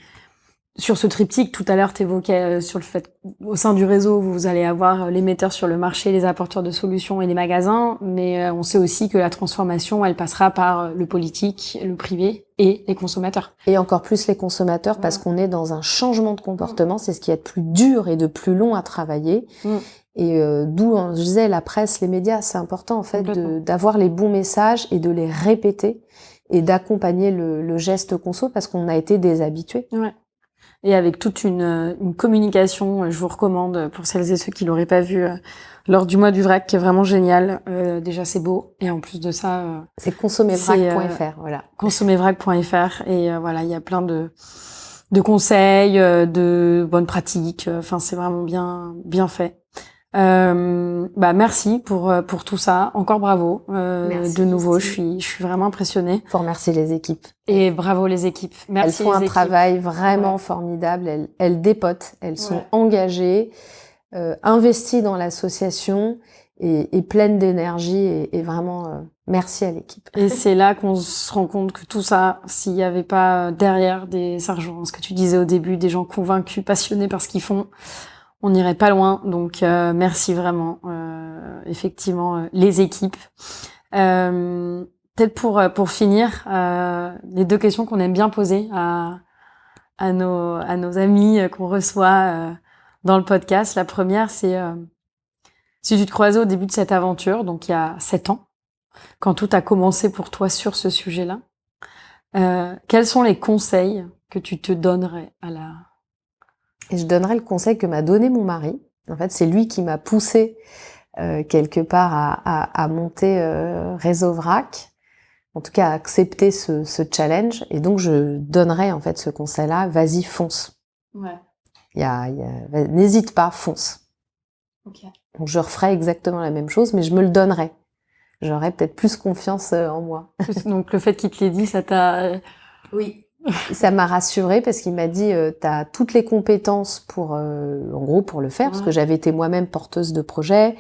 sur ce triptyque, tout à l'heure, tu évoquais sur le fait au sein du réseau, vous allez avoir les metteurs sur le marché, les apporteurs de solutions et les magasins, mais on sait aussi que la transformation, elle passera par le politique, le privé et les consommateurs. Et encore plus les consommateurs, parce qu'on est dans un changement de comportement, c'est ce qui est de plus dur et de plus long à travailler. Et d'où, je disais, la presse, les médias, c'est important en fait d'avoir les bons messages et de les répéter et d'accompagner le geste conso parce qu'on a été déshabitués. Ouais. Et avec toute une communication, je vous recommande pour celles et ceux qui l'auraient pas vu lors du mois du vrac, qui est vraiment génial. Déjà c'est beau et en plus de ça, c'est consommervrac.fr, voilà. Consommervrac.fr et voilà, il y a plein de conseils, de bonnes pratiques. Enfin, c'est vraiment bien fait. Merci pour tout ça. Encore bravo. Merci, de nouveau, je suis vraiment impressionnée. Faut remercier les équipes. Et bravo les équipes. Merci. Elles font un travail vraiment formidable. Elles dépotent. Elles sont engagées, investies dans l'association et pleines d'énergie et vraiment merci à l'équipe. Et c'est là qu'on se rend compte que tout ça, s'il y avait pas derrière des sergents, ce que tu disais au début, des gens convaincus, passionnés par ce qu'ils font, on n'irait pas loin. Donc merci vraiment, effectivement, les équipes. Peut-être pour finir, les deux questions qu'on aime bien poser à nos amis qu'on reçoit dans le podcast. La première, c'est si tu te croisais au début de cette aventure, donc il y a 7 ans, quand tout a commencé pour toi sur ce sujet-là, quels sont les conseils que tu te donnerais Et je donnerais le conseil que m'a donné mon mari. En fait, c'est lui qui m'a poussé quelque part à monter Réseau Vrac, en tout cas à accepter ce challenge. Et donc, je donnerais en fait ce conseil-là, vas-y, fonce. Ouais. N'hésite pas, fonce. Okay. Donc, je referais exactement la même chose, mais je me le donnerais. J'aurais peut-être plus confiance en moi. Donc, le fait qu'il te l'ait dit, ça t'a... Oui. Ça m'a rassurée parce qu'il m'a dit t'as toutes les compétences pour en gros pour le faire parce que j'avais été moi-même porteuse de projet,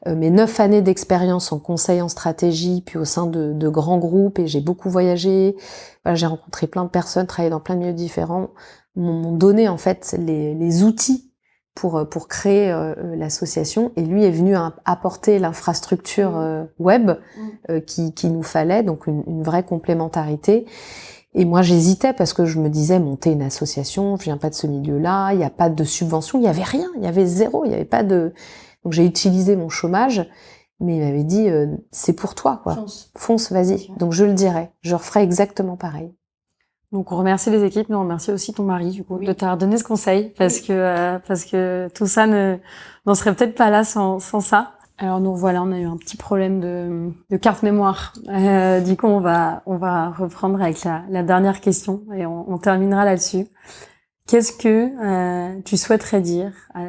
mes 9 années d'expérience en conseil en stratégie puis au sein de grands groupes et j'ai beaucoup voyagé, voilà, j'ai rencontré plein de personnes, travaillé dans plein de milieux différents, m'ont donné en fait les outils pour créer l'association et lui est venu apporter l'infrastructure web qui nous fallait, donc une vraie complémentarité. Et moi, j'hésitais parce que je me disais, monter une association, je viens pas de ce milieu-là, il n'y a pas de subvention, il y avait rien, il y avait zéro, il y avait pas de... Donc j'ai utilisé mon chômage, mais il m'avait dit, c'est pour toi, quoi. Fonce, vas-y. Okay. Donc je le dirais, je referai exactement pareil. Donc on remercie les équipes, mais on remercie aussi ton mari, du coup, de t'avoir donné ce conseil, parce que tout ça n'en serait peut-être pas là sans ça. Alors nous voilà, on a eu un petit problème de carte mémoire. Du coup, on va reprendre avec la dernière question et on terminera là-dessus. Qu'est-ce que tu souhaiterais dire à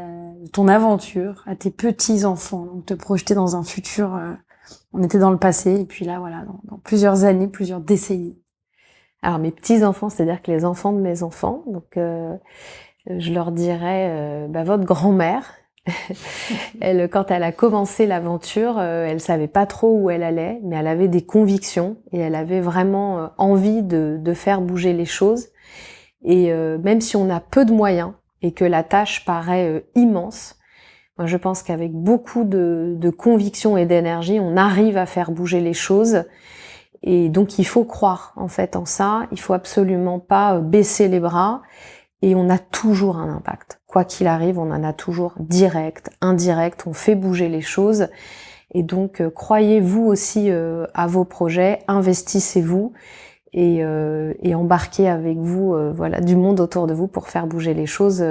ton aventure, à tes petits-enfants, donc te projeter dans un futur, on était dans le passé, et puis là, voilà, dans plusieurs années, plusieurs décennies. Alors mes petits-enfants, c'est-à-dire que les enfants de mes enfants, donc je leur dirais, votre grand-mère, elle, quand elle a commencé l'aventure, elle savait pas trop où elle allait, mais elle avait des convictions et elle avait vraiment envie de faire bouger les choses. Et même si on a peu de moyens et que la tâche paraît immense, moi je pense qu'avec beaucoup de conviction et d'énergie, on arrive à faire bouger les choses. Et donc il faut croire en fait en ça. Il faut absolument pas baisser les bras. Et on a toujours un impact. Quoi qu'il arrive, on en a toujours direct, indirect, on fait bouger les choses. Et donc, croyez-vous aussi à vos projets, investissez-vous et embarquez avec vous voilà, du monde autour de vous pour faire bouger les choses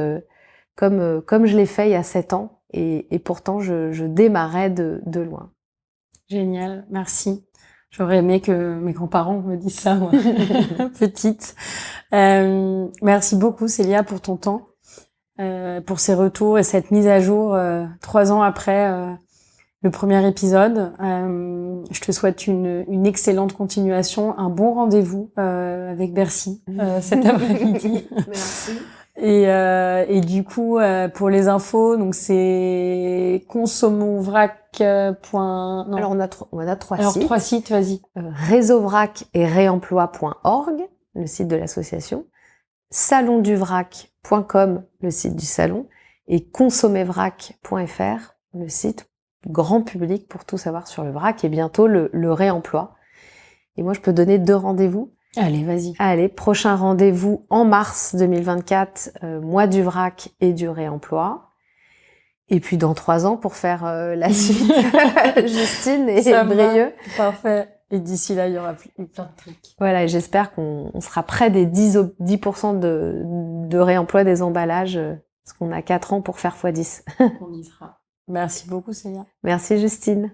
comme je l'ai fait il y a 7 ans. Et pourtant, je démarrais de loin. Génial, merci. J'aurais aimé que mes grands-parents me disent ça, moi, petite. Merci beaucoup, Célia, pour ton temps, pour ces retours et cette mise à jour 3 ans après le premier épisode. Je te souhaite une excellente continuation, un bon rendez-vous avec Bercy cet après-midi. Merci. Et du coup, pour les infos, donc c'est consommonvrac. Non. Alors on a trois Alors sites. 3 sites, vas-y. Réseauvrac et réemploi.org, le site de l'association. Salonduvrac.com, le site du salon. Et consommervrac.fr, le site grand public pour tout savoir sur le vrac et bientôt le réemploi. Et moi, je peux donner 2 rendez-vous. Allez, vas-y. Allez, prochain rendez-vous en mars 2024, mois du vrac et du réemploi. Et puis dans 3 ans pour faire la suite, Justine et Brieux. Parfait. Et d'ici là, il y aura plein de trucs. Voilà, et j'espère qu'on sera près des 10% de réemploi des emballages, parce qu'on a 4 ans pour faire x10. On y sera. Merci beaucoup, Célia. Merci Justine.